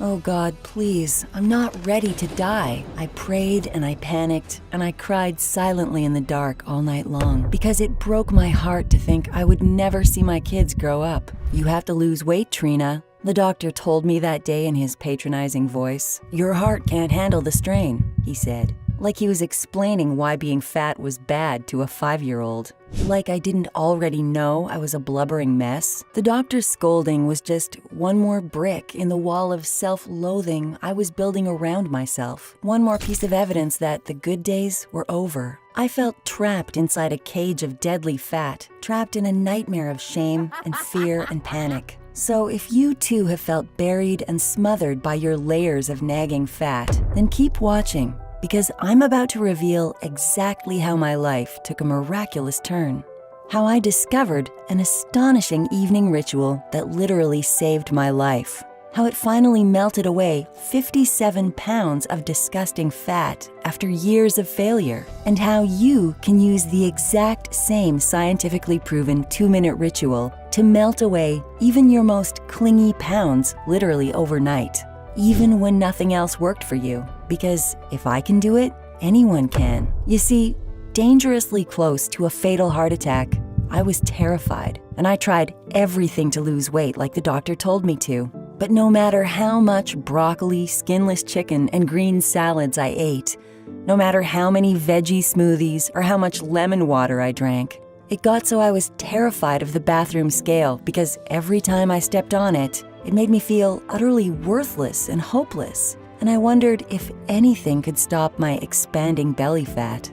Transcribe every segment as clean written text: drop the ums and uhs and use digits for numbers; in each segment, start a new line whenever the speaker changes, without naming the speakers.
"Oh God, please, I'm not ready to die." I prayed and I panicked and I cried silently in the dark all night long because it broke my heart to think I would never see my kids grow up. "You have to lose weight, Trina," the doctor told me that day in his patronizing voice. "Your heart can't handle the strain," he said, like he was explaining why being fat was bad to a 5-year-old. Like I didn't already know I was a blubbering mess. The doctor's scolding was just one more brick in the wall of self-loathing I was building around myself. One more piece of evidence that the good days were over. I felt trapped inside a cage of deadly fat, trapped in a nightmare of shame and fear and panic. So if you too have felt buried and smothered by your layers of nagging fat, then keep watching, because I'm about to reveal exactly how my life took a miraculous turn. How I discovered an astonishing evening ritual that literally saved my life. How it finally melted away 57 pounds of disgusting fat after years of failure. And how you can use the exact same scientifically proven 2-minute ritual to melt away even your most clingy pounds literally overnight, even when nothing else worked for you. Because if I can do it, anyone can. You see, dangerously close to a fatal heart attack, I was terrified, and I tried everything to lose weight like the doctor told me to. But no matter how much broccoli, skinless chicken, and green salads I ate, no matter how many veggie smoothies or how much lemon water I drank, it got so I was terrified of the bathroom scale because every time I stepped on it, it made me feel utterly worthless and hopeless. And I wondered if anything could stop my expanding belly fat.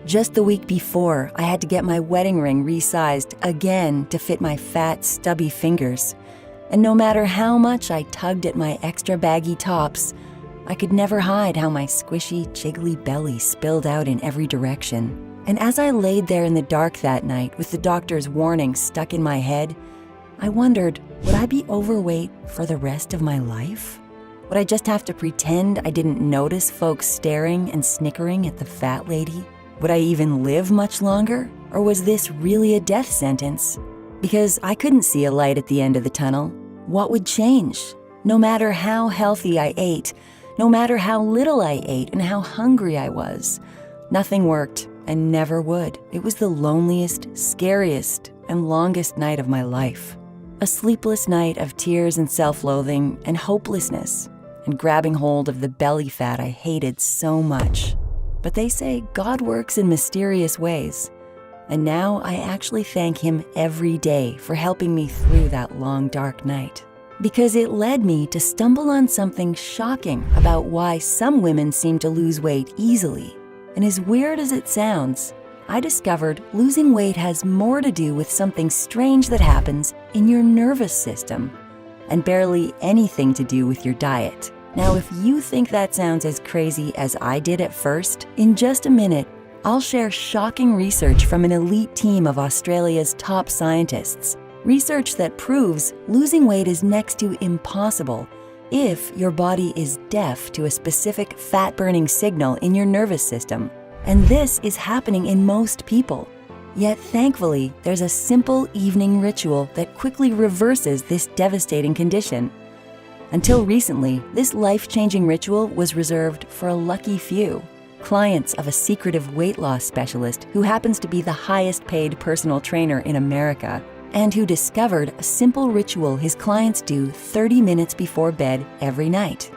Just the week before, I had to get my wedding ring resized again to fit my fat, stubby fingers. And no matter how much I tugged at my extra baggy tops, I could never hide how my squishy, jiggly belly spilled out in every direction. And as I laid there in the dark that night with the doctor's warning stuck in my head, I wondered, would I be overweight for the rest of my life? Would I just have to pretend I didn't notice folks staring and snickering at the fat lady? Would I even live much longer? Or was this really a death sentence? Because I couldn't see a light at the end of the tunnel. What would change? No matter how healthy I ate, no matter how little I ate and how hungry I was, nothing worked and never would. It was the loneliest, scariest, and longest night of my life. A sleepless night of tears and self-loathing and hopelessness and grabbing hold of the belly fat I hated so much. But they say God works in mysterious ways. And now I actually thank Him every day for helping me through that long, dark night. Because it led me to stumble on something shocking about why some women seem to lose weight easily. And as weird as it sounds, I discovered losing weight has more to do with something strange that happens in your nervous system and barely anything to do with your diet. Now, if you think that sounds as crazy as I did at first, in just a minute, I'll share shocking research from an elite team of Australia's top scientists. Research that proves losing weight is next to impossible if your body is deaf to a specific fat-burning signal in your nervous system. And this is happening in most people. Yet thankfully, there's a simple evening ritual that quickly reverses this devastating condition. Until recently, this life-changing ritual was reserved for a lucky few. Clients of a secretive weight loss specialist who happens to be the highest paid personal trainer in America, and who discovered a simple ritual his clients do 30 minutes before bed every night.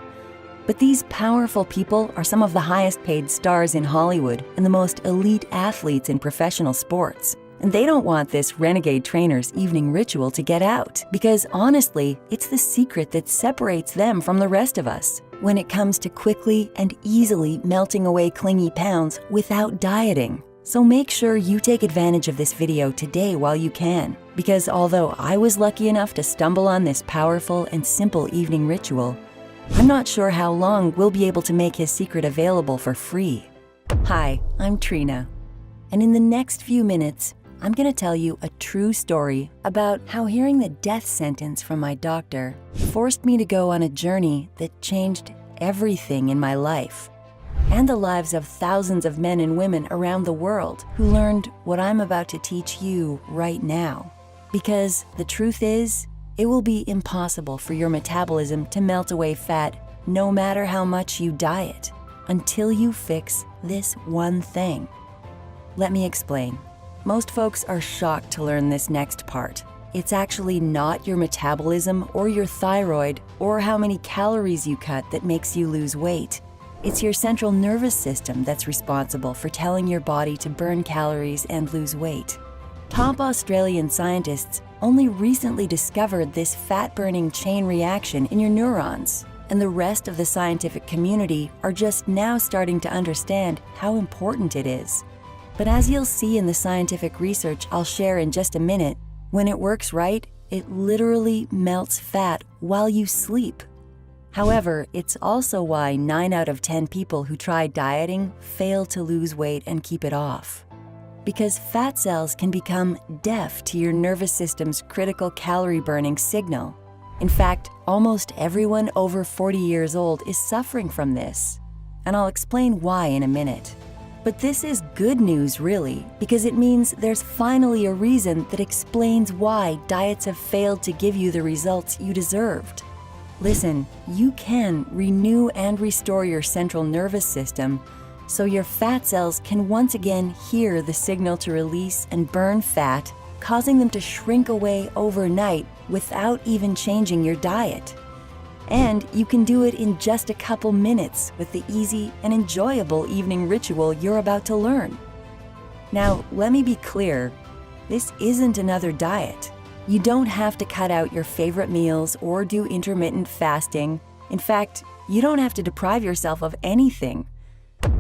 But these powerful people are some of the highest paid stars in Hollywood and the most elite athletes in professional sports. And they don't want this renegade trainer's evening ritual to get out, because honestly, it's the secret that separates them from the rest of us when it comes to quickly and easily melting away clingy pounds without dieting. So make sure you take advantage of this video today while you can, because although I was lucky enough to stumble on this powerful and simple evening ritual, I'm not sure how long we'll be able to make his secret available for free. Hi, I'm Trina, and in the next few minutes, I'm going to tell you a true story about how hearing the death sentence from my doctor forced me to go on a journey that changed everything in my life and the lives of thousands of men and women around the world who learned what I'm about to teach you right now. Because the truth is, it will be impossible for your metabolism to melt away fat no matter how much you diet, until you fix this one thing. Let me explain. Most folks are shocked to learn this next part. It's actually not your metabolism or your thyroid or how many calories you cut that makes you lose weight. It's your central nervous system that's responsible for telling your body to burn calories and lose weight. Top Australian scientists only recently discovered this fat-burning chain reaction in your neurons, and the rest of the scientific community are just now starting to understand how important it is. But as you'll see in the scientific research I'll share in just a minute, when it works right, it literally melts fat while you sleep. However, it's also why 9 out of 10 people who try dieting fail to lose weight and keep it off. Because fat cells can become deaf to your nervous system's critical calorie-burning signal. In fact, almost everyone over 40 years old is suffering from this, and I'll explain why in a minute. But this is good news, really, because it means there's finally a reason that explains why diets have failed to give you the results you deserved. Listen, you can renew and restore your central nervous system so your fat cells can once again hear the signal to release and burn fat, causing them to shrink away overnight without even changing your diet. And you can do it in just a couple minutes with the easy and enjoyable evening ritual you're about to learn. Now, let me be clear, this isn't another diet. You don't have to cut out your favorite meals or do intermittent fasting. In fact, you don't have to deprive yourself of anything.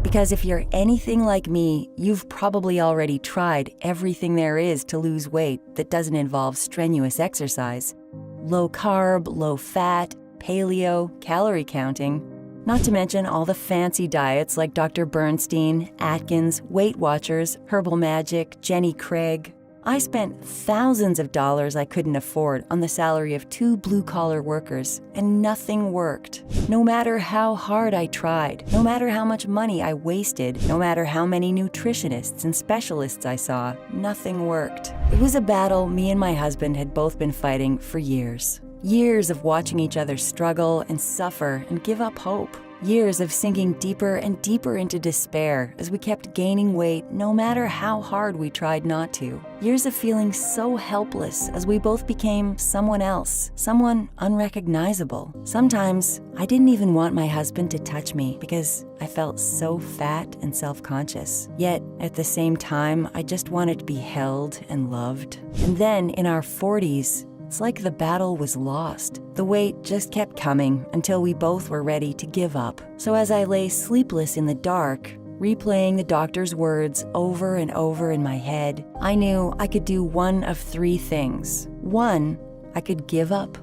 Because if you're anything like me, you've probably already tried everything there is to lose weight that doesn't involve strenuous exercise. Low carb, low fat, paleo, calorie counting, not to mention all the fancy diets like Dr. Bernstein, Atkins, Weight Watchers, Herbal Magic, Jenny Craig. I spent thousands of dollars I couldn't afford on the salary of 2 blue-collar workers, and nothing worked. No matter how hard I tried, no matter how much money I wasted, no matter how many nutritionists and specialists I saw, nothing worked. It was a battle me and my husband had both been fighting for years. Years of watching each other struggle and suffer and give up hope. Years of sinking deeper and deeper into despair as we kept gaining weight no matter how hard we tried not to. Years of feeling so helpless as we both became someone else, someone unrecognizable. Sometimes I didn't even want my husband to touch me because I felt so fat and self-conscious. Yet at the same time, I just wanted to be held and loved. And then in our 40s, it's like the battle was lost. The weight just kept coming until we both were ready to give up. So as I lay sleepless in the dark, replaying the doctor's words over and over in my head, I knew I could do one of 3 things. 1, I could give up,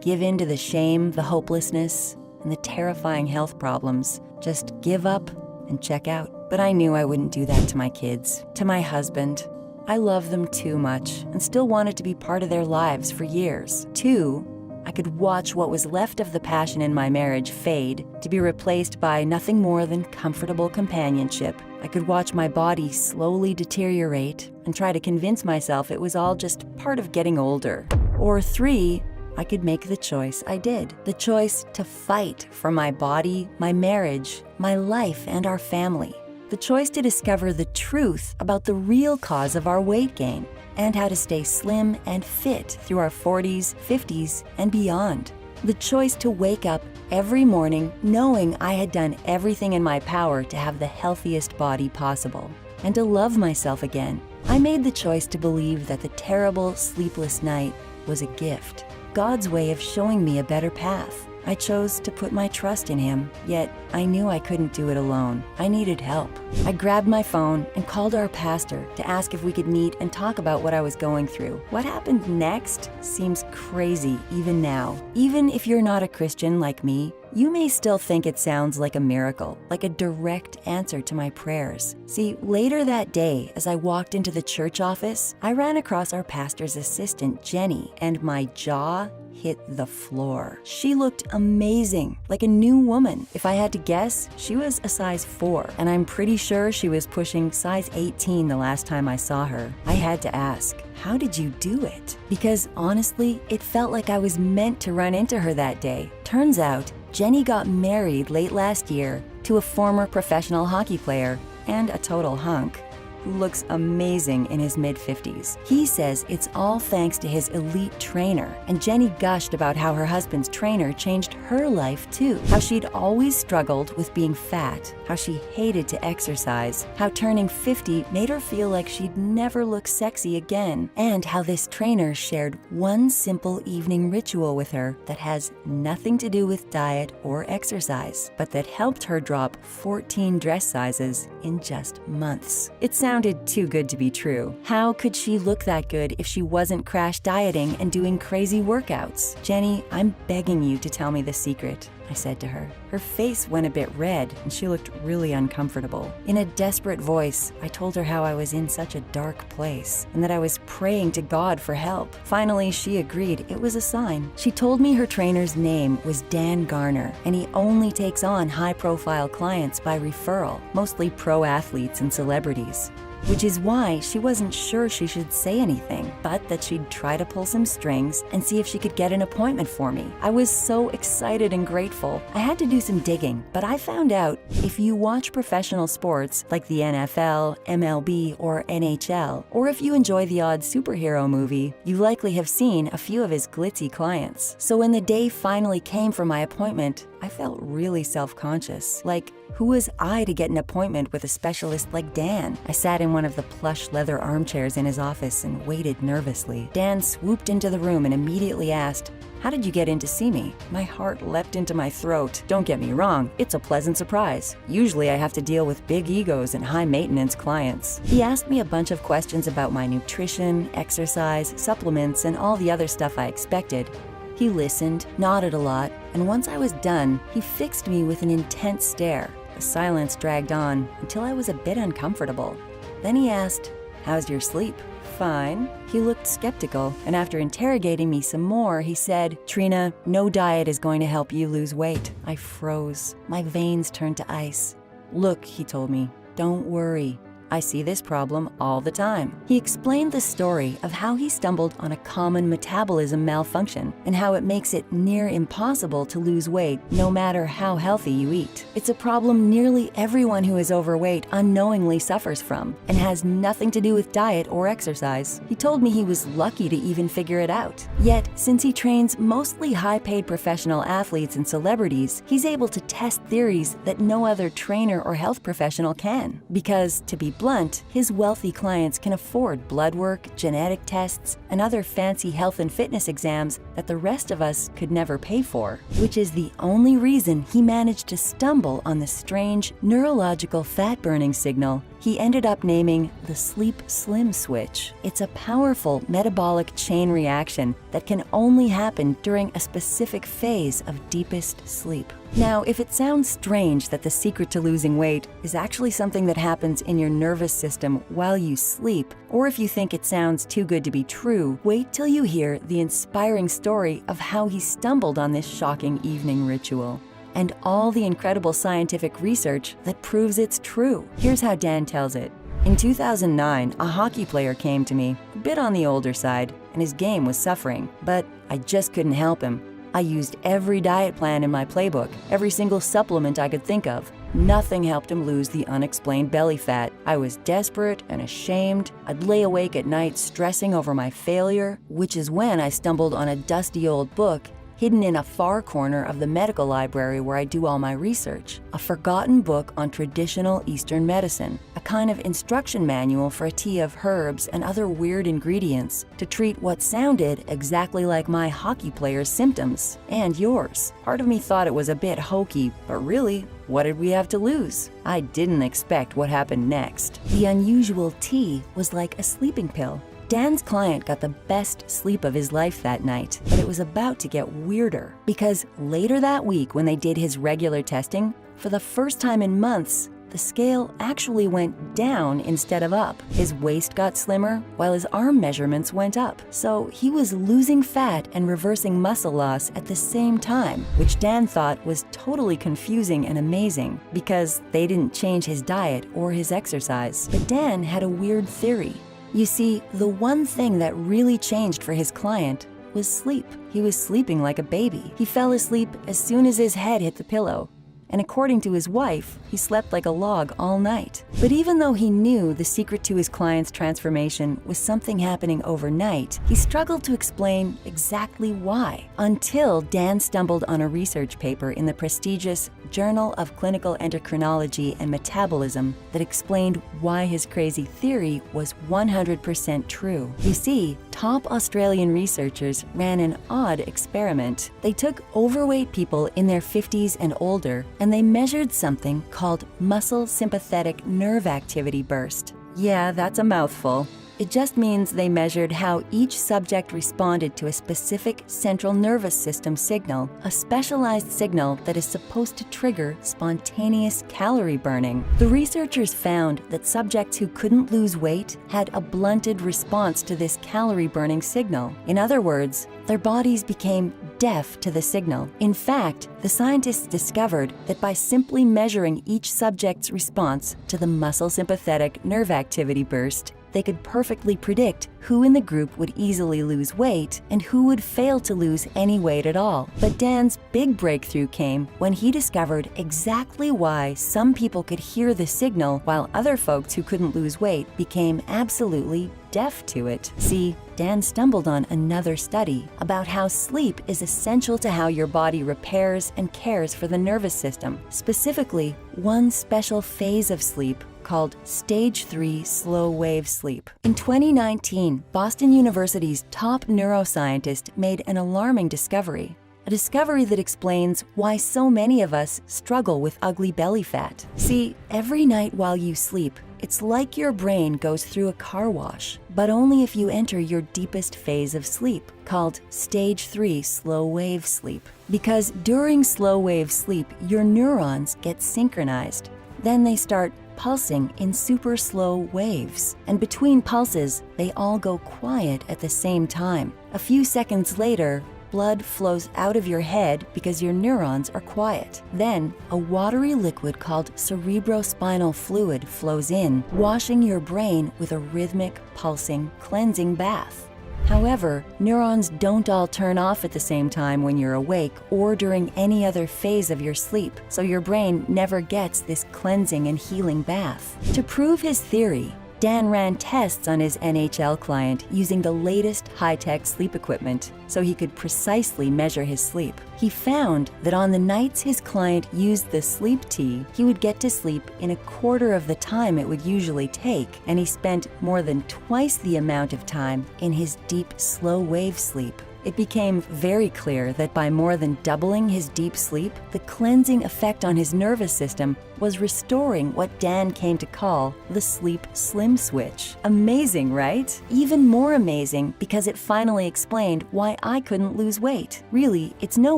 give in to the shame, the hopelessness, and the terrifying health problems. Just give up and check out. But I knew I wouldn't do that to my kids, to my husband. I love them too much and still wanted to be part of their lives for years. 2, I could watch what was left of the passion in my marriage fade to be replaced by nothing more than comfortable companionship. I could watch my body slowly deteriorate and try to convince myself it was all just part of getting older. Or 3, I could make the choice I did. The choice to fight for my body, my marriage, my life, and our family. The choice to discover the truth about the real cause of our weight gain and how to stay slim and fit through our 40s, 50s, and beyond. The choice to wake up every morning knowing I had done everything in my power to have the healthiest body possible and to love myself again. I made the choice to believe that the terrible, sleepless night was a gift, God's way of showing me a better path. I chose to put my trust in Him, yet I knew I couldn't do it alone. I needed help. I grabbed my phone and called our pastor to ask if we could meet and talk about what I was going through. What happened next seems crazy even now. Even if you're not a Christian like me, You may still think it sounds like a miracle, like a direct answer to my prayers. See, later that day, as I walked into the church office, I ran across our pastor's assistant, Jenny, and my jaw hit the floor. She looked amazing, like a new woman. If I had to guess, she was a size 4, and I'm pretty sure she was pushing size 18 the last time I saw her. I had to ask, how did you do it? Because honestly, it felt like I was meant to run into her that day. Turns out, Jenny got married late last year to a former professional hockey player and a total hunk who looks amazing in his mid-50s. He says it's all thanks to his elite trainer, and Jenny gushed about how her husband's trainer changed her life too, how she'd always struggled with being fat, how she hated to exercise, how turning 50 made her feel like she'd never look sexy again, and how this trainer shared one simple evening ritual with her that has nothing to do with diet or exercise, but that helped her drop 14 dress sizes in just months. It sounded too good to be true. How could she look that good if she wasn't crash dieting and doing crazy workouts? Jenny, I'm begging you to tell me the secret, I said to her. Her face went a bit red and she looked really uncomfortable. In a desperate voice, I told her how I was in such a dark place and that I was praying to God for help. Finally, she agreed it was a sign. She told me her trainer's name was Dan Garner, and he only takes on high-profile clients by referral, mostly pro athletes and celebrities. Which is why she wasn't sure she should say anything, but that she'd try to pull some strings and see if she could get an appointment for me. I was so excited and grateful. I had to do some digging, but I found out if you watch professional sports like the NFL, MLB, or NHL, or if you enjoy the odd superhero movie, you likely have seen a few of his glitzy clients. So when the day finally came for my appointment, I felt really self-conscious. Like, who was I to get an appointment with a specialist like Dan? I sat in one of the plush leather armchairs in his office and waited nervously. Dan swooped into the room and immediately asked, "How did you get in to see me?" My heart leapt into my throat. Don't get me wrong, it's a pleasant surprise. Usually I have to deal with big egos and high-maintenance clients. He asked me a bunch of questions about my nutrition, exercise, supplements, and all the other stuff I expected. He listened, nodded a lot, and once I was done, he fixed me with an intense stare. The silence dragged on until I was a bit uncomfortable. Then he asked, "How's your sleep?" "Fine." He looked skeptical, and after interrogating me some more, he said, "Trina, no diet is going to help you lose weight." I froze. My veins turned to ice. "Look," he told me, "don't worry. I see this problem all the time." He explained the story of how he stumbled on a common metabolism malfunction and how it makes it near impossible to lose weight no matter how healthy you eat. It's a problem nearly everyone who is overweight unknowingly suffers from and has nothing to do with diet or exercise. He told me he was lucky to even figure it out. Yet, since he trains mostly high-paid professional athletes and celebrities, he's able to test theories that no other trainer or health professional can. Because, to be blunt, his wealthy clients can afford blood work, genetic tests, and other fancy health and fitness exams that the rest of us could never pay for, which is the only reason he managed to stumble on the strange neurological fat-burning signal he ended up naming the sleep slim switch. It's a powerful metabolic chain reaction that can only happen during a specific phase of deepest sleep. Now, if it sounds strange that the secret to losing weight is actually something that happens in your nervous system while you sleep, or if you think it sounds too good to be true, wait till you hear the inspiring story of how he stumbled on this shocking evening ritual and all the incredible scientific research that proves it's true. Here's how Dan tells it. In 2009, a hockey player came to me, a bit on the older side, and his game was suffering, but I just couldn't help him. I used every diet plan in my playbook, every single supplement I could think of. Nothing helped him lose the unexplained belly fat. I was desperate and ashamed. I'd lay awake at night stressing over my failure, which is when I stumbled on a dusty old book hidden in a far corner of the medical library where I do all my research. A forgotten book on traditional Eastern medicine, a kind of instruction manual for a tea of herbs and other weird ingredients to treat what sounded exactly like my hockey player's symptoms, and yours. Part of me thought it was a bit hokey, but really, what did we have to lose? I didn't expect what happened next. The unusual tea was like a sleeping pill. Dan's client got the best sleep of his life that night, but it was about to get weirder because later that week when they did his regular testing, for the first time in months, the scale actually went down instead of up. His waist got slimmer while his arm measurements went up. So he was losing fat and reversing muscle loss at the same time, which Dan thought was totally confusing and amazing because they didn't change his diet or his exercise. But Dan had a weird theory. You see, the one thing that really changed for his client was sleep. He was sleeping like a baby. He fell asleep as soon as his head hit the pillow. And according to his wife, he slept like a log all night. But even though he knew the secret to his client's transformation was something happening overnight, he struggled to explain exactly why, until Dan stumbled on a research paper in the prestigious Journal of Clinical Endocrinology and Metabolism that explained why his crazy theory was 100% true. You see, top Australian researchers ran an odd experiment. They took overweight people in their 50s and older, and they measured something called muscle sympathetic nerve activity burst. Yeah, that's a mouthful. It just means they measured how each subject responded to a specific central nervous system signal, a specialized signal that is supposed to trigger spontaneous calorie burning. The researchers found that subjects who couldn't lose weight had a blunted response to this calorie burning signal. In other words, their bodies became deaf to the signal. In fact, the scientists discovered that by simply measuring each subject's response to the muscle sympathetic nerve activity burst, they could perfectly predict who in the group would easily lose weight and who would fail to lose any weight at all. But Dan's big breakthrough came when he discovered exactly why some people could hear the signal while other folks who couldn't lose weight became absolutely deaf to it. See, Dan stumbled on another study about how sleep is essential to how your body repairs and cares for the nervous system, specifically one special phase of sleep called Stage 3 Slow Wave Sleep. In 2019, Boston University's top neuroscientist made an alarming discovery. A discovery that explains why so many of us struggle with ugly belly fat. See, every night while you sleep, it's like your brain goes through a car wash, but only if you enter your deepest phase of sleep, called Stage 3 Slow Wave Sleep. Because during slow wave sleep, your neurons get synchronized. Then they start pulsing in super slow waves. And between pulses, they all go quiet at the same time. A few seconds later, blood flows out of your head because your neurons are quiet. Then, a watery liquid called cerebrospinal fluid flows in, washing your brain with a rhythmic, pulsing, cleansing bath. However, neurons don't all turn off at the same time when you're awake or during any other phase of your sleep, so your brain never gets this cleansing and healing bath. To prove his theory, Dan ran tests on his NHL client using the latest high-tech sleep equipment so he could precisely measure his sleep. He found that on the nights his client used the sleep tea, he would get to sleep in a quarter of the time it would usually take, and he spent more than twice the amount of time in his deep, slow wave sleep. It became very clear that by more than doubling his deep sleep, the cleansing effect on his nervous system was restoring what Dan came to call the sleep slim switch. Amazing, right? Even more amazing because it finally explained why I couldn't lose weight. Really, it's no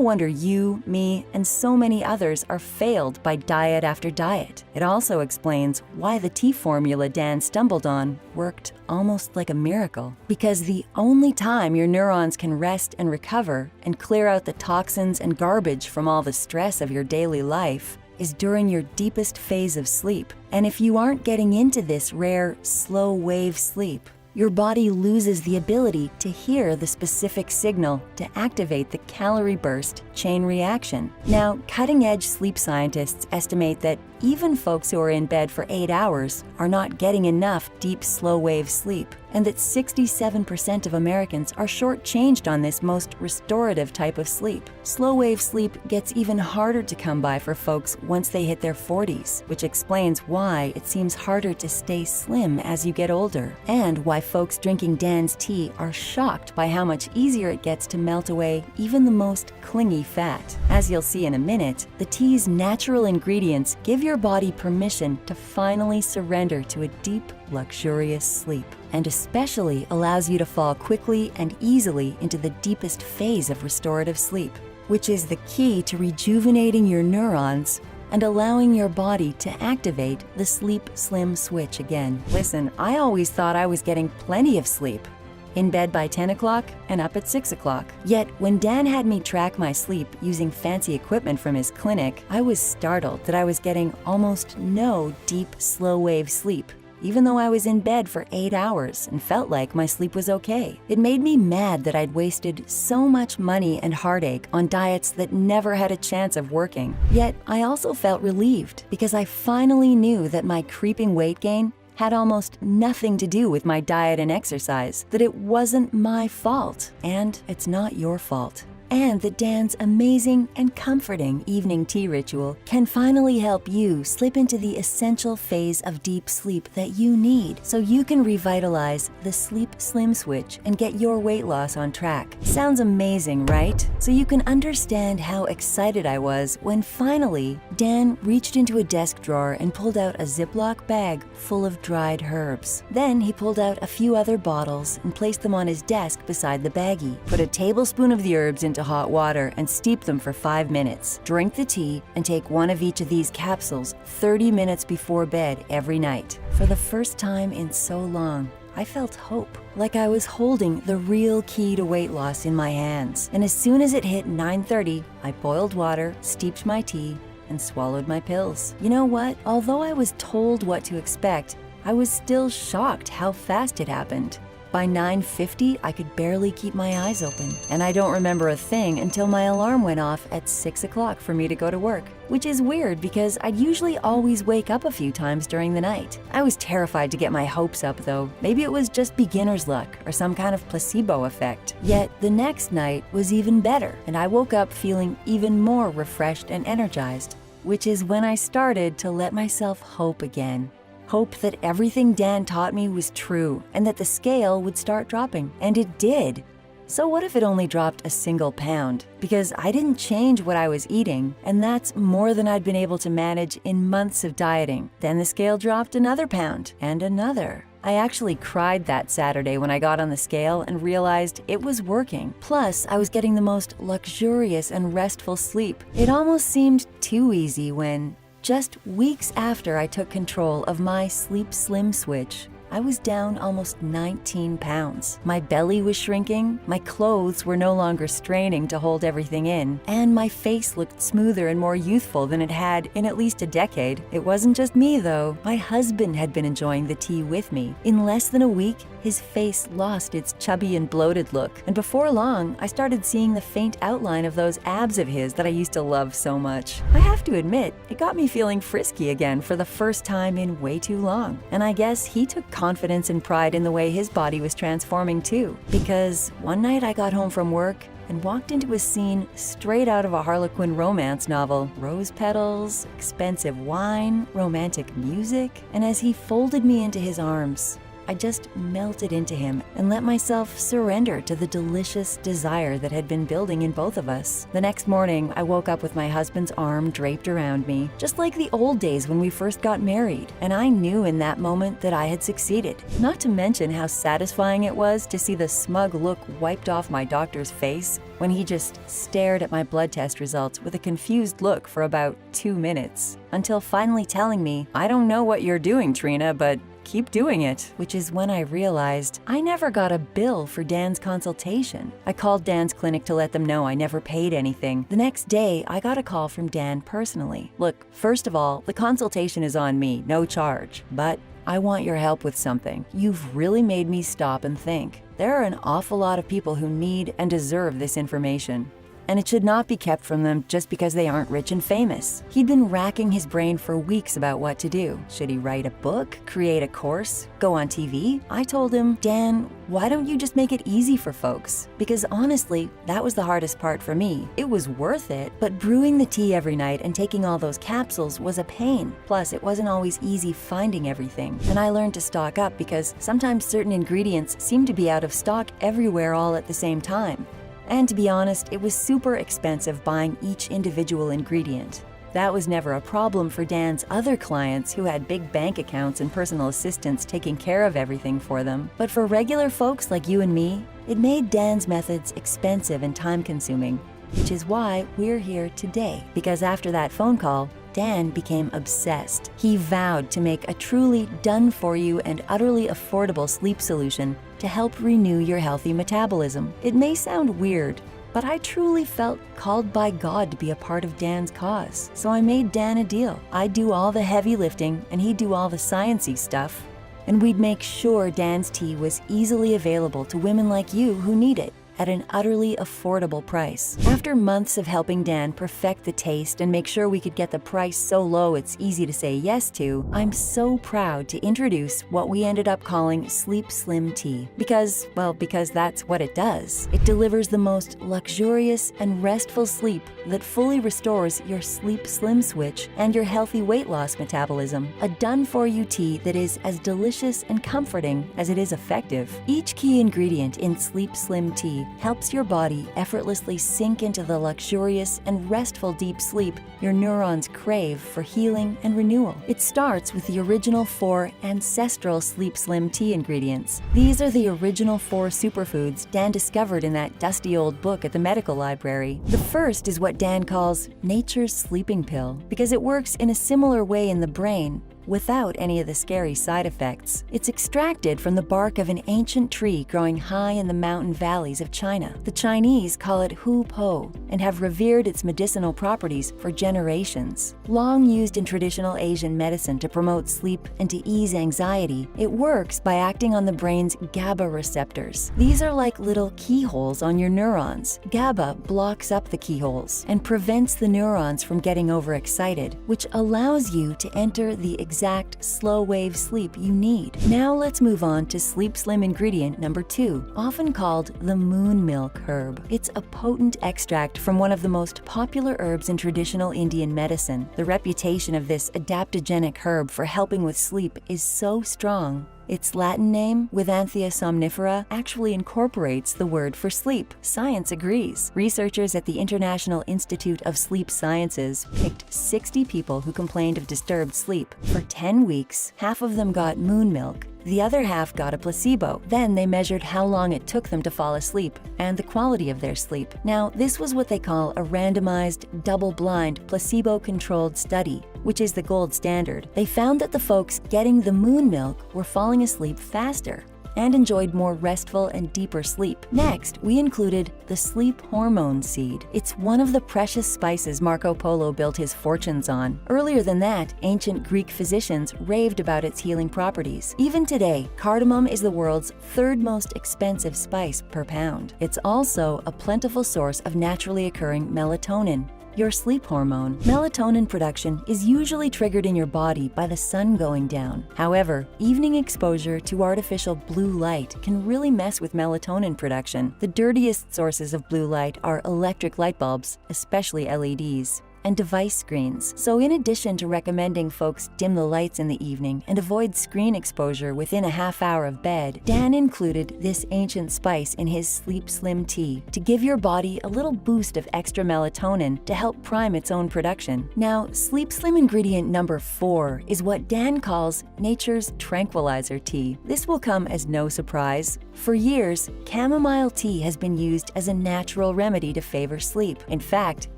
wonder you, me, and so many others are failed by diet after diet. It also explains why the tea formula Dan stumbled on worked almost like a miracle. Because the only time your neurons can rest and recover and clear out the toxins and garbage from all the stress of your daily life is during your deepest phase of sleep. And if you aren't getting into this rare, slow wave sleep, your body loses the ability to hear the specific signal to activate the calorie burst chain reaction. Now, cutting-edge sleep scientists estimate that even folks who are in bed for 8 hours are not getting enough deep, slow-wave sleep, and that 67% of Americans are shortchanged on this most restorative type of sleep. Slow-wave sleep gets even harder to come by for folks once they hit their 40s, which explains why it seems harder to stay slim as you get older, and why folks drinking Dan's tea are shocked by how much easier it gets to melt away even the most clingy fat. As you'll see in a minute, the tea's natural ingredients give your your body permission to finally surrender to a deep, luxurious sleep, and especially allows you to fall quickly and easily into the deepest phase of restorative sleep, which is the key to rejuvenating your neurons and allowing your body to activate the sleep slim switch again. Listen, I always thought I was getting plenty of sleep. In bed by 10 o'clock and up at 6 o'clock. Yet, when Dan had me track my sleep using fancy equipment from his clinic, I was startled that I was getting almost no deep, slow-wave sleep, even though I was in bed for 8 hours and felt like my sleep was okay. It made me mad that I'd wasted so much money and heartache on diets that never had a chance of working. Yet, I also felt relieved because I finally knew that my creeping weight gain had almost nothing to do with my diet and exercise, that it wasn't my fault, and it's not your fault. And that Dan's amazing and comforting evening tea ritual can finally help you slip into the essential phase of deep sleep that you need so you can revitalize the sleep slim switch and get your weight loss on track. Sounds amazing, right? So you can understand how excited I was when finally Dan reached into a desk drawer and pulled out a Ziploc bag full of dried herbs. Then he pulled out a few other bottles and placed them on his desk beside the baggie. Put a tablespoon of the herbs into hot water and steep them for 5 minutes. Drink the tea and take one of each of these capsules 30 minutes before bed every night. For the first time in so long, I felt hope, like I was holding the real key to weight loss in my hands. And as soon as it hit 9:30, I boiled water, steeped my tea, and swallowed my pills. You know what? Although I was told what to expect, I was still shocked how fast it happened. By 9:50, I could barely keep my eyes open, and I don't remember a thing until my alarm went off at 6 o'clock for me to go to work, which is weird because I'd usually always wake up a few times during the night. I was terrified to get my hopes up though. Maybe it was just beginner's luck or some kind of placebo effect. Yet the next night was even better, and I woke up feeling even more refreshed and energized, which is when I started to let myself hope again. Hope that everything Dan taught me was true and that the scale would start dropping. And it did. So what if it only dropped a single pound? Because I didn't change what I was eating, and that's more than I'd been able to manage in months of dieting. Then the scale dropped another pound and another. I actually cried that Saturday when I got on the scale and realized it was working. Plus, I was getting the most luxurious and restful sleep. It almost seemed too easy when, just weeks after I took control of my sleep slim switch, I was down almost 19 pounds. My belly was shrinking, my clothes were no longer straining to hold everything in, and my face looked smoother and more youthful than it had in at least a decade. It wasn't just me though. My husband had been enjoying the tea with me. In less than a week, his face lost its chubby and bloated look, and before long, I started seeing the faint outline of those abs of his that I used to love so much. I have to admit, it got me feeling frisky again for the first time in way too long. And I guess he took confidence and pride in the way his body was transforming too. Because one night I got home from work and walked into a scene straight out of a Harlequin romance novel. Rose petals, expensive wine, romantic music, and as he folded me into his arms, I just melted into him and let myself surrender to the delicious desire that had been building in both of us. The next morning, I woke up with my husband's arm draped around me, just like the old days when we first got married. And I knew in that moment that I had succeeded. Not to mention how satisfying it was to see the smug look wiped off my doctor's face when he just stared at my blood test results with a confused look for about 2 minutes, until finally telling me, "I don't know what you're doing, Trina, but keep doing it," which is when I realized I never got a bill for Dan's consultation. I called Dan's clinic to let them know I never paid anything. The next day, I got a call from Dan personally. "Look, first of all, the consultation is on me, no charge, but I want your help with something. You've really made me stop and think. There are an awful lot of people who need and deserve this information, and it should not be kept from them just because they aren't rich and famous." He'd been racking his brain for weeks about what to do. Should he write a book, create a course, go on TV? I told him, "Dan, why don't you just make it easy for folks?" Because honestly, that was the hardest part for me. It was worth it, but brewing the tea every night and taking all those capsules was a pain. Plus, it wasn't always easy finding everything. And I learned to stock up because sometimes certain ingredients seemed to be out of stock everywhere all at the same time. And to be honest, it was super expensive buying each individual ingredient. That was never a problem for Dan's other clients who had big bank accounts and personal assistants taking care of everything for them. But for regular folks like you and me, it made Dan's methods expensive and time-consuming, which is why we're here today. Because after that phone call, Dan became obsessed. He vowed to make a truly done-for-you and utterly affordable sleep solution to help renew your healthy metabolism. It may sound weird, but I truly felt called by God to be a part of Dan's cause. So I made Dan a deal. I'd do all the heavy lifting and he'd do all the sciencey stuff. And we'd make sure Dan's tea was easily available to women like you who need it at an utterly affordable price. After months of helping Dan perfect the taste and make sure we could get the price so low it's easy to say yes to, I'm so proud to introduce what we ended up calling Sleep Slim Tea. Because that's what it does. It delivers the most luxurious and restful sleep that fully restores your sleep slim switch and your healthy weight loss metabolism. A done-for-you tea that is as delicious and comforting as it is effective. Each key ingredient in Sleep Slim Tea helps your body effortlessly sink into the luxurious and restful deep sleep your neurons crave for healing and renewal. It starts with the original 4 ancestral Sleep Slim Tea ingredients. These are the original 4 superfoods Dan discovered in that dusty old book at the medical library. The first is what Dan calls nature's sleeping pill, because it works in a similar way in the brain, without any of the scary side effects. It's extracted from the bark of an ancient tree growing high in the mountain valleys of China. The Chinese call it hu po and have revered its medicinal properties for generations. Long used in traditional Asian medicine to promote sleep and to ease anxiety, it works by acting on the brain's GABA receptors. These are like little keyholes on your neurons. GABA blocks up the keyholes and prevents the neurons from getting overexcited, which allows you to enter the exact slow wave sleep you need. Now let's move on to Sleep Slim ingredient number 2, often called the moon milk herb. It's a potent extract from one of the most popular herbs in traditional Indian medicine. The reputation of this adaptogenic herb for helping with sleep is so strong. Its Latin name, Withanthia somnifera, actually incorporates the word for sleep. Science agrees. Researchers at the International Institute of Sleep Sciences picked 60 people who complained of disturbed sleep. For 10 weeks, half of them got moon milk. The other half got a placebo. Then they measured how long it took them to fall asleep and the quality of their sleep. Now, this was what they call a randomized, double-blind, placebo-controlled study, which is the gold standard. They found that the folks getting the moon milk were falling asleep faster and enjoyed more restful and deeper sleep. Next, we included the sleep hormone seed. It's one of the precious spices Marco Polo built his fortunes on. Earlier than that, ancient Greek physicians raved about its healing properties. Even today, cardamom is the world's 3rd most expensive spice per pound. It's also a plentiful source of naturally occurring melatonin, your sleep hormone. Melatonin production is usually triggered in your body by the sun going down. However, evening exposure to artificial blue light can really mess with melatonin production. The dirtiest sources of blue light are electric light bulbs, especially LEDs, and device screens. So in addition to recommending folks dim the lights in the evening and avoid screen exposure within a half hour of bed, Dan included this ancient spice in his Sleep Slim Tea to give your body a little boost of extra melatonin to help prime its own production. Now, Sleep Slim ingredient number 4 is what Dan calls nature's tranquilizer tea. This will come as no surprise. For years, chamomile tea has been used as a natural remedy to favor sleep. In fact,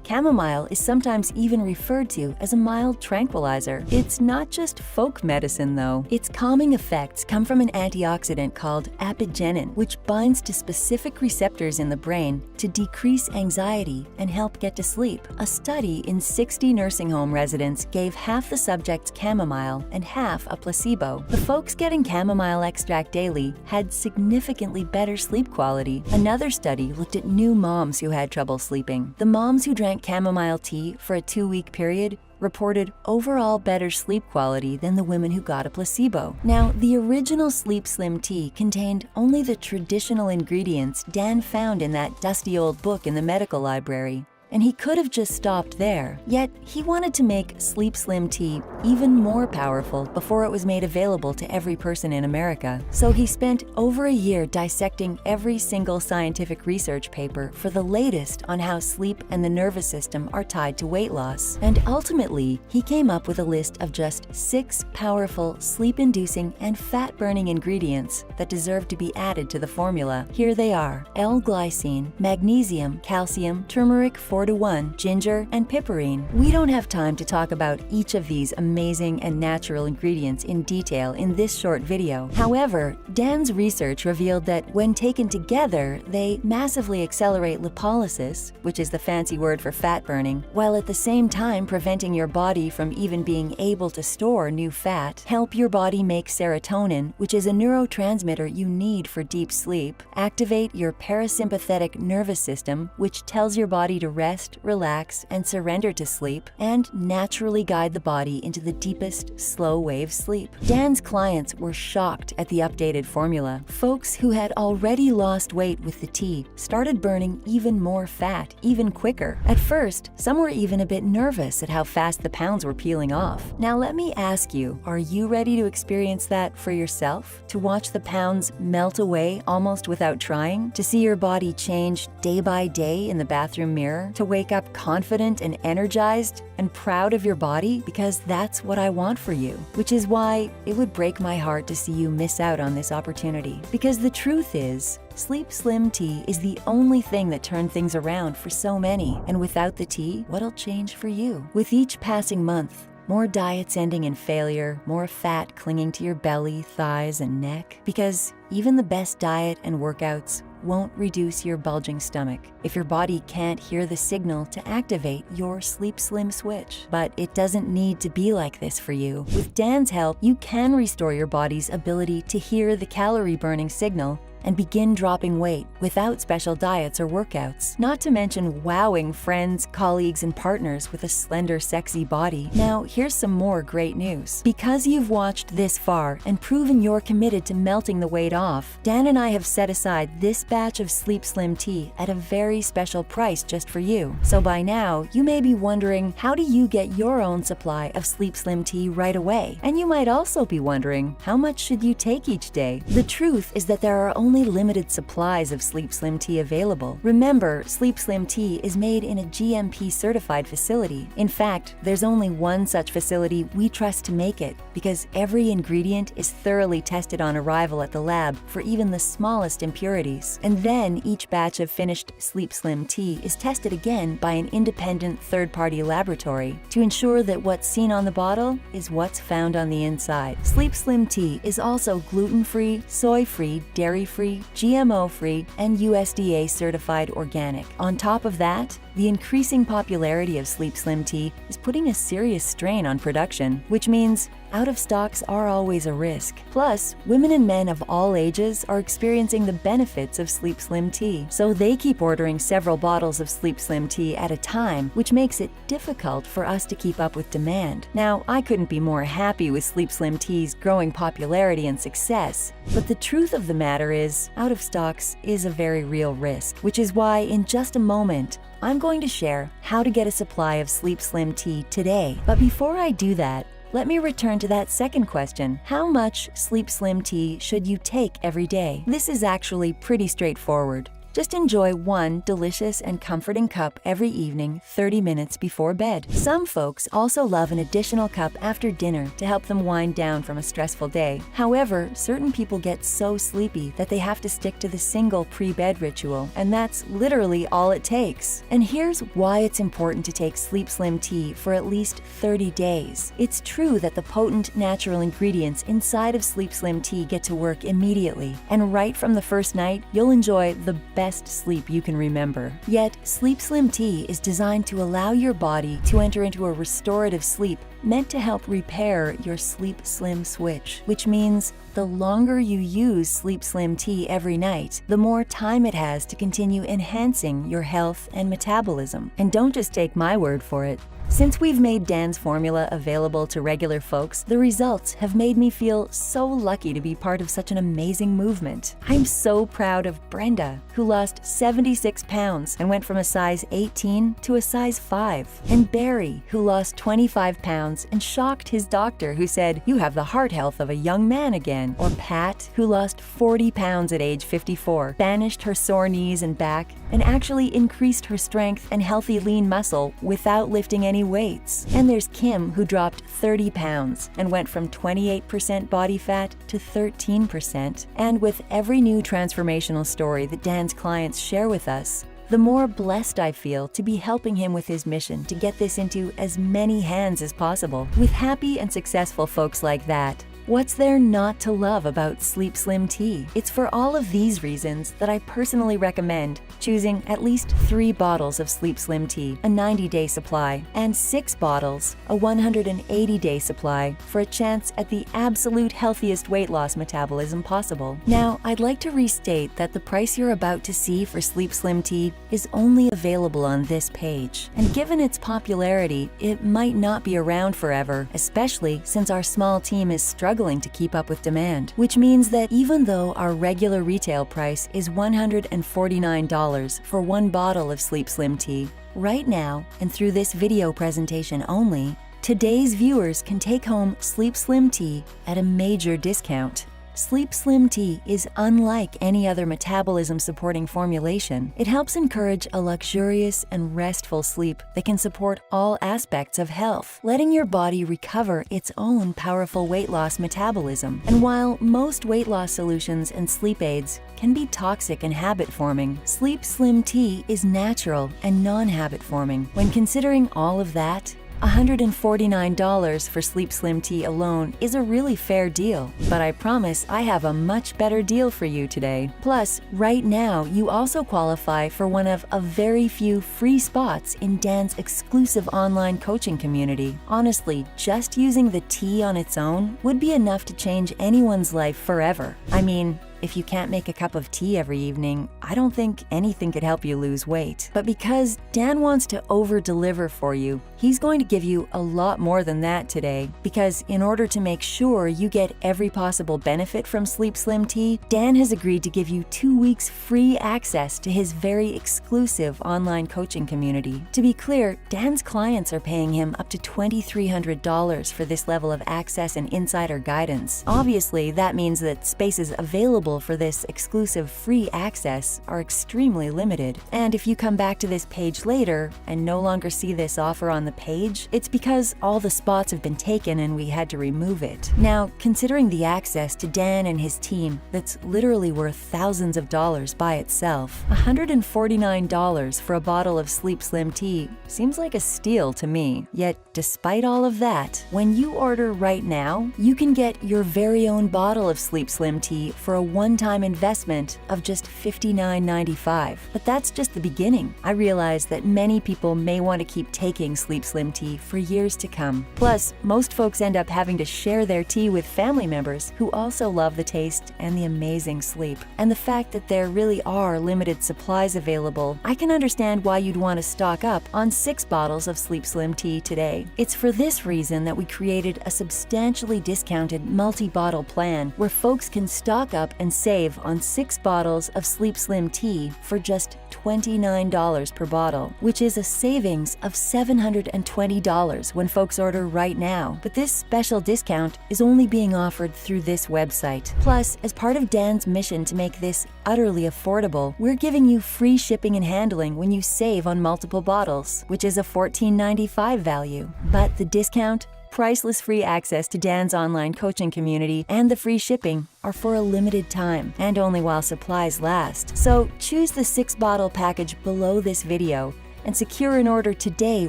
chamomile is sometimes even referred to as a mild tranquilizer. It's not just folk medicine, though. Its calming effects come from an antioxidant called apigenin, which binds to specific receptors in the brain to decrease anxiety and help get to sleep. A study in 60 nursing home residents gave half the subjects chamomile and half a placebo. The folks getting chamomile extract daily had significantly better sleep quality. Another study looked at new moms who had trouble sleeping. The moms who drank chamomile tea for a 2-week period reported overall better sleep quality than the women who got a placebo. Now, the original Sleep Slim tea contained only the traditional ingredients Dan found in that dusty old book in the medical library. and he could have just stopped there. Yet, he wanted to make Sleep Slim tea even more powerful before it was made available to every person in America. So he spent over a year dissecting every single scientific research paper for the latest on how sleep and the nervous system are tied to weight loss. And ultimately, he came up with a list of just 6 powerful sleep-inducing and fat-burning ingredients that deserve to be added to the formula. Here they are: L-glycine, magnesium, calcium, turmeric 4:1, ginger, and piperine. We don't have time to talk about each of these amazing and natural ingredients in detail in this short video. However, Dan's research revealed that when taken together, they massively accelerate lipolysis, which is the fancy word for fat burning, while at the same time preventing your body from even being able to store new fat, help your body make serotonin, which is a neurotransmitter you need for deep sleep, activate your parasympathetic nervous system, which tells your body to rest, relax, and surrender to sleep, and naturally guide the body into the deepest, slow-wave sleep. Dan's clients were shocked at the updated formula. Folks who had already lost weight with the tea started burning even more fat, even quicker. At first, some were even a bit nervous at how fast the pounds were peeling off. Now let me ask you, are you ready to experience that for yourself? To watch the pounds melt away almost without trying? To see your body change day by day in the bathroom mirror? To wake up confident and energized and proud of your body? Because that's what I want for you. Which is why it would break my heart to see you miss out on this opportunity. Because the truth is, Sleep Slim tea is the only thing that turned things around for so many. And without the tea, what'll change for you? With each passing month, more diets ending in failure, more fat clinging to your belly, thighs, and neck. Because even the best diet and workouts won't reduce your bulging stomach if your body can't hear the signal to activate your Sleep Slim switch. But it doesn't need to be like this for you. With Dan's help, you can restore your body's ability to hear the calorie burning signal and begin dropping weight without special diets or workouts. Not to mention wowing friends, colleagues, and partners with a slender, sexy body. Now, here's some more great news. Because you've watched this far and proven you're committed to melting the weight off, Dan and I have set aside this batch of Sleep Slim tea at a very special price just for you. So by now, you may be wondering, how do you get your own supply of Sleep Slim tea right away? And you might also be wondering, how much should you take each day? The truth is that there are only limited supplies of Sleep Slim tea available. Remember, Sleep Slim tea is made in a GMP certified facility. In fact, there's only one such facility we trust to make it, because every ingredient is thoroughly tested on arrival at the lab for even the smallest impurities. And then each batch of finished Sleep Slim tea is tested again by an independent third-party laboratory to ensure that what's seen on the bottle is what's found on the inside. Sleep Slim tea is also gluten-free, soy-free, dairy-free, GMO-free, and USDA certified organic. On top of that, the increasing popularity of Sleep Slim tea is putting a serious strain on production, which means out-of-stocks are always a risk. Plus, women and men of all ages are experiencing the benefits of Sleep Slim tea, so they keep ordering several bottles of Sleep Slim tea at a time, which makes it difficult for us to keep up with demand. Now, I couldn't be more happy with Sleep Slim tea's growing popularity and success, but the truth of the matter is, out-of-stocks is a very real risk, which is why in just a moment, I'm going to share how to get a supply of Sleep Slim tea today. But before I do that, let me return to that second question. How much Sleep Slim tea should you take every day? This is actually pretty straightforward. Just enjoy one delicious and comforting cup every evening, 30 minutes before bed. Some folks also love an additional cup after dinner to help them wind down from a stressful day. However, certain people get so sleepy that they have to stick to the single pre-bed ritual, and that's literally all it takes. And here's why it's important to take Sleep Slim tea for at least 30 days. It's true that the potent natural ingredients inside of Sleep Slim tea get to work immediately, and right from the first night, you'll enjoy the best sleep you can remember. Yet, Sleep Slim tea is designed to allow your body to enter into a restorative sleep meant to help repair your Sleep Slim switch, which means the longer you use Sleep Slim tea every night, the more time it has to continue enhancing your health and metabolism. And don't just take my word for it. Since we've made Dan's formula available to regular folks, the results have made me feel so lucky to be part of such an amazing movement. I'm so proud of Brenda, who lost 76 pounds and went from a size 18 to a size 5, and Barry, who lost 25 pounds and shocked his doctor, who said, "You have the heart health of a young man again," or Pat, who lost 40 pounds at age 54, banished her sore knees and back, and actually increased her strength and healthy lean muscle without lifting any weights. And there's Kim, who dropped 30 pounds and went from 28% body fat to 13%. And with every new transformational story that Dan's clients share with us, the more blessed I feel to be helping him with his mission to get this into as many hands as possible. With happy and successful folks like that, what's there not to love about Sleep Slim tea? It's for all of these reasons that I personally recommend choosing at least 3 bottles of Sleep Slim tea, a 90-day supply, and 6 bottles, a 180-day supply, for a chance at the absolute healthiest weight loss metabolism possible. Now, I'd like to restate that the price you're about to see for Sleep Slim tea is only available on this page. And given its popularity, it might not be around forever, especially since our small team is struggling to keep up with demand, which means that even though our regular retail price is $149 for 1 bottle of Sleep Slim tea, right now, and through this video presentation only, today's viewers can take home Sleep Slim tea at a major discount. Sleep Slim tea is unlike any other metabolism-supporting formulation. It helps encourage a luxurious and restful sleep that can support all aspects of health, letting your body recover its own powerful weight loss metabolism. And while most weight loss solutions and sleep aids can be toxic and habit-forming, Sleep Slim tea is natural and non-habit forming. When considering all of that, $149 for Sleep Slim tea alone is a really fair deal, but I promise I have a much better deal for you today. Plus, right now, you also qualify for one of a very few free spots in Dan's exclusive online coaching community. Honestly, just using the tea on its own would be enough to change anyone's life forever. I mean, if you can't make a cup of tea every evening, I don't think anything could help you lose weight. But because Dan wants to over-deliver for you, he's going to give you a lot more than that today. Because in order to make sure you get every possible benefit from Sleep Slim tea, Dan has agreed to give you 2 weeks free access to his very exclusive online coaching community. To be clear, Dan's clients are paying him up to $2,300 for this level of access and insider guidance. Obviously, that means that spaces available for this exclusive free access are extremely limited. And if you come back to this page later and no longer see this offer on the page, it's because all the spots have been taken and we had to remove it. Now, considering the access to Dan and his team that's literally worth thousands of dollars by itself, $149 for a bottle of Sleep Slim tea seems like a steal to me. Yet, despite all of that, when you order right now, you can get your very own bottle of Sleep Slim tea for a one-time investment of just $59.95. But that's just the beginning. I realize that many people may want to keep taking Sleep Slim tea for years to come. Plus, most folks end up having to share their tea with family members who also love the taste and the amazing sleep. And the fact that there really are limited supplies available, I can understand why you'd want to stock up on 6 bottles of Sleep Slim tea today. It's for this reason that we created a substantially discounted multi-bottle plan where folks can stock up and save on 6 bottles of Sleep Slim tea for just $29 per bottle, which is a savings of $720 when folks order right now. But this special discount is only being offered through this website. Plus, as part of Dan's mission to make this utterly affordable, we're giving you free shipping and handling when you save on multiple bottles, which is a $14.95 value. But the discount, priceless free access to Dan's online coaching community, and the free shipping are for a limited time and only while supplies last. So choose the 6-bottle package below this video and secure an order today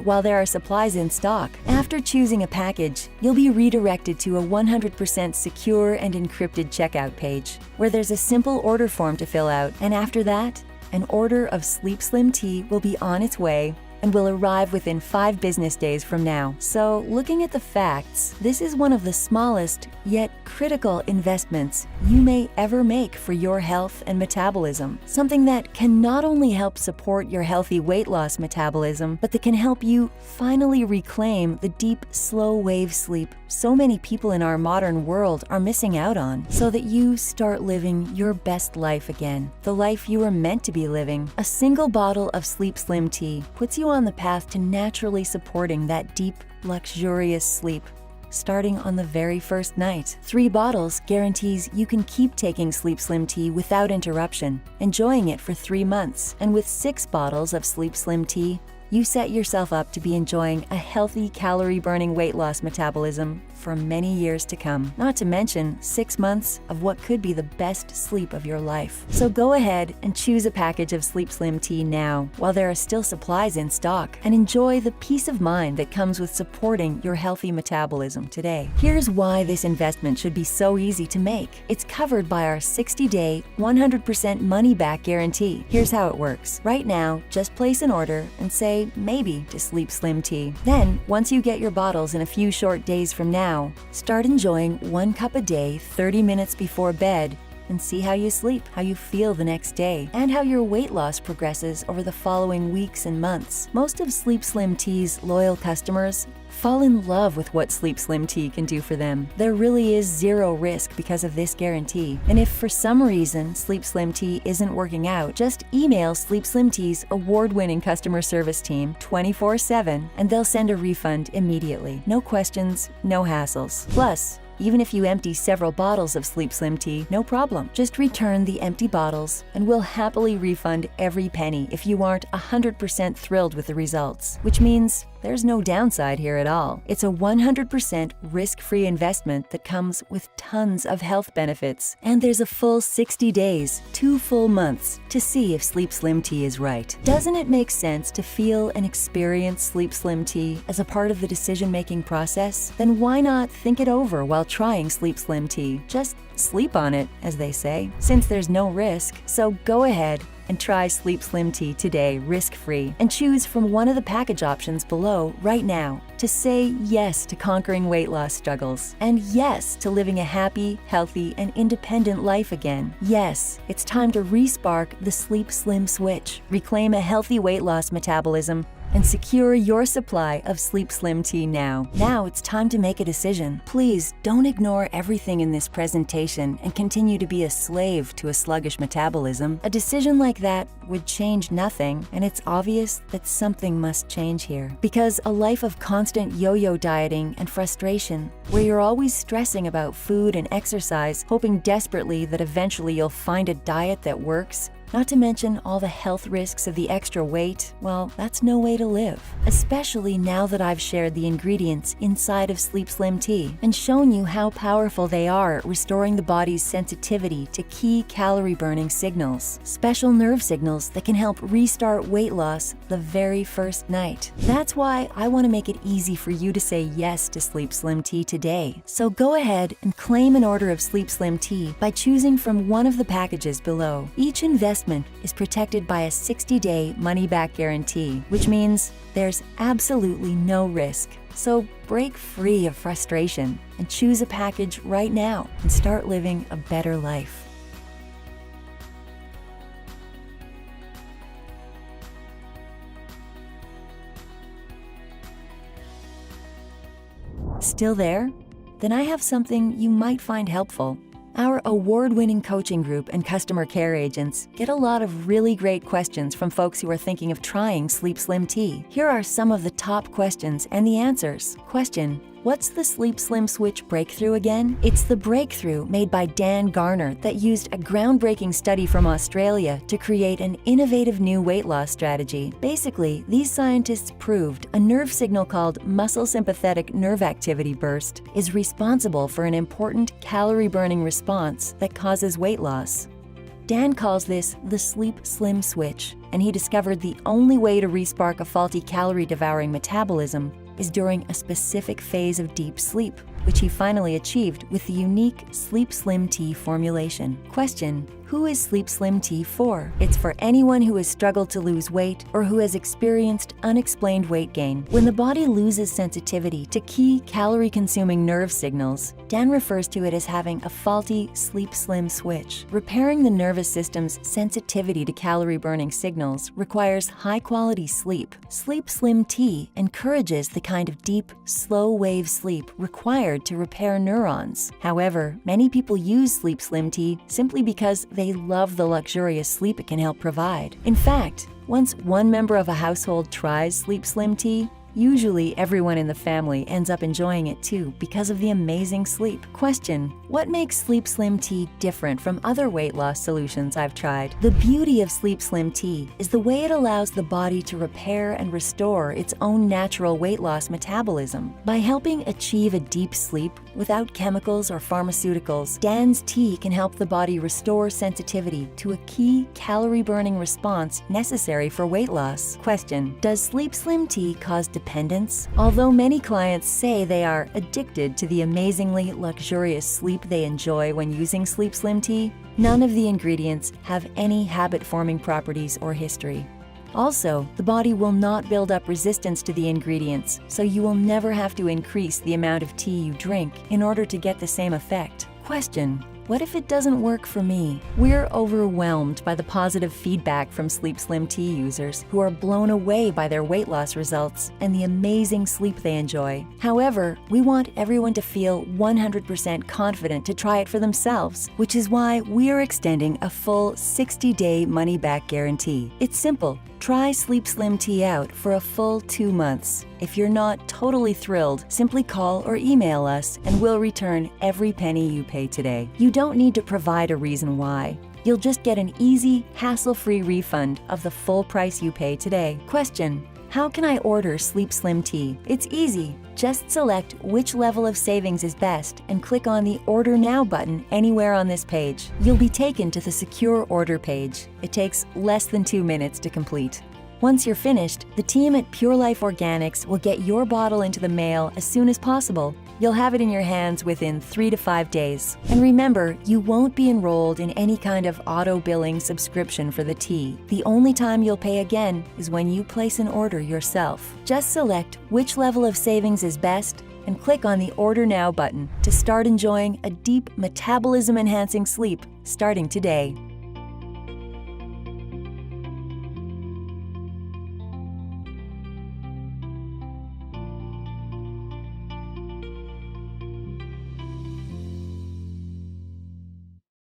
while there are supplies in stock. After choosing a package, you'll be redirected to a 100% secure and encrypted checkout page where there's a simple order form to fill out, and after that, an order of Sleep Slim tea will be on its way and will arrive within 5 business days from now. So, looking at the facts, this is one of the smallest, yet critical investments you may ever make for your health and metabolism. Something that can not only help support your healthy weight loss metabolism, but that can help you finally reclaim the deep, slow wave sleep so many people in our modern world are missing out on, so that you start living your best life again, the life you were meant to be living. A single bottle of Sleep Slim tea puts you on the path to naturally supporting that deep, luxurious sleep, starting on the very first night. 3 bottles guarantees you can keep taking Sleep Slim tea without interruption, enjoying it for 3 months. And with 6 bottles of Sleep Slim tea, you set yourself up to be enjoying a healthy, calorie-burning weight loss metabolism for many years to come. Not to mention 6 months of what could be the best sleep of your life. So go ahead and choose a package of Sleep Slim tea now, while there are still supplies in stock, and enjoy the peace of mind that comes with supporting your healthy metabolism today. Here's why this investment should be so easy to make. It's covered by our 60-day, 100% money-back guarantee. Here's how it works. Right now, just place an order and say maybe to Sleep Slim tea. Then, once you get your bottles in a few short days from now, start enjoying 1 cup a day 30 minutes before bed, and see how you sleep, how you feel the next day, and how your weight loss progresses over the following weeks and months. Most of Sleep Slim tea's loyal customers fall in love with what Sleep Slim tea can do for them. There really is 0 risk because of this guarantee. And if for some reason Sleep Slim tea isn't working out, just email Sleep Slim tea's award-winning customer service team 24/7 and they'll send a refund immediately. No questions, no hassles. Plus, even if you empty several bottles of Sleep Slim tea, no problem. Just return the empty bottles and we'll happily refund every penny if you aren't 100% thrilled with the results, which means there's no downside here at all. It's a 100% risk-free investment that comes with tons of health benefits. And there's a full 60 days, 2 full months, to see if Sleep Slim tea is right. Doesn't it make sense to feel and experience Sleep Slim tea as a part of the decision-making process? Then why not think it over while trying Sleep Slim tea? Just sleep on it, as they say, since there's no risk. So go ahead and try Sleep Slim tea today, risk-free, and choose from one of the package options below right now to say yes to conquering weight loss struggles, and yes to living a happy, healthy, and independent life again. Yes, it's time to re-spark the Sleep Slim switch, reclaim a healthy weight loss metabolism, and secure your supply of Sleep Slim tea now. Now it's time to make a decision. Please don't ignore everything in this presentation and continue to be a slave to a sluggish metabolism. A decision like that would change nothing, and it's obvious that something must change here. Because a life of constant yo-yo dieting and frustration, where you're always stressing about food and exercise, hoping desperately that eventually you'll find a diet that works, not to mention all the health risks of the extra weight, well, that's no way to live. Especially now that I've shared the ingredients inside of Sleep Slim tea and shown you how powerful they are at restoring the body's sensitivity to key calorie-burning signals, special nerve signals that can help restart weight loss the very first night. That's why I want to make it easy for you to say yes to Sleep Slim tea today. So go ahead and claim an order of Sleep Slim tea by choosing from one of the packages below. Each investment is protected by a 60-day money-back guarantee, which means there's absolutely no risk. So break free of frustration and choose a package right now and start living a better life. Still there? Then I have something you might find helpful. Our award-winning coaching group and customer care agents get a lot of really great questions from folks who are thinking of trying Sleep Slim tea. Here are some of the top questions and the answers. Question: what's the Sleep Slim Switch breakthrough again? It's the breakthrough made by Dan Garner that used a groundbreaking study from Australia to create an innovative new weight loss strategy. Basically, these scientists proved a nerve signal called muscle sympathetic nerve activity burst is responsible for an important calorie-burning response that causes weight loss. Dan calls this the Sleep Slim Switch, and he discovered the only way to respark a faulty calorie-devouring metabolism is during a specific phase of deep sleep, which he finally achieved with the unique Sleep Slim tea formulation. Question: Who is Sleep Slim Tea for? It's for anyone who has struggled to lose weight or who has experienced unexplained weight gain. When the body loses sensitivity to key calorie-consuming nerve signals, Dan refers to it as having a faulty Sleep Slim switch. Repairing the nervous system's sensitivity to calorie-burning signals requires high-quality sleep. Sleep Slim Tea encourages the kind of deep, slow-wave sleep required to repair neurons. However, many people use Sleep Slim Tea simply because they love the luxurious sleep it can help provide. In fact, once one member of a household tries Sleep Slim Tea, usually everyone in the family ends up enjoying it too because of the amazing sleep. Question: what makes Sleep Slim Tea different from other weight loss solutions I've tried? The beauty of Sleep Slim Tea is the way it allows the body to repair and restore its own natural weight loss metabolism. By helping achieve a deep sleep without chemicals or pharmaceuticals, Dan's tea can help the body restore sensitivity to a key calorie-burning response necessary for weight loss. Question: does Sleep Slim Tea cause dependence? Although many clients say they are addicted to the amazingly luxurious sleep they enjoy when using Sleep Slim Tea, none of the ingredients have any habit-forming properties or history. Also, the body will not build up resistance to the ingredients, so you will never have to increase the amount of tea you drink in order to get the same effect. Question: what if it doesn't work for me? We're overwhelmed by the positive feedback from Sleep Slim Tea users who are blown away by their weight loss results and the amazing sleep they enjoy. However, we want everyone to feel 100% confident to try it for themselves, which is why we are extending a full 60-day money-back guarantee. It's simple. Try Sleep Slim Tea out for a full 2 months. If you're not totally thrilled, simply call or email us and we'll return every penny you pay today. You don't need to provide a reason why. You'll just get an easy, hassle-free refund of the full price you pay today. Question: how can I order Sleep Slim Tea? It's easy. Just select which level of savings is best and click on the Order Now button anywhere on this page. You'll be taken to the secure order page. It takes less than 2 minutes to complete. Once you're finished, the team at Pure Life Organics will get your bottle into the mail as soon as possible. You'll have it in your hands within 3 to 5 days. And remember, you won't be enrolled in any kind of auto-billing subscription for the tea. The only time you'll pay again is when you place an order yourself. Just select which level of savings is best and click on the Order Now button to start enjoying a deep metabolism-enhancing sleep starting today.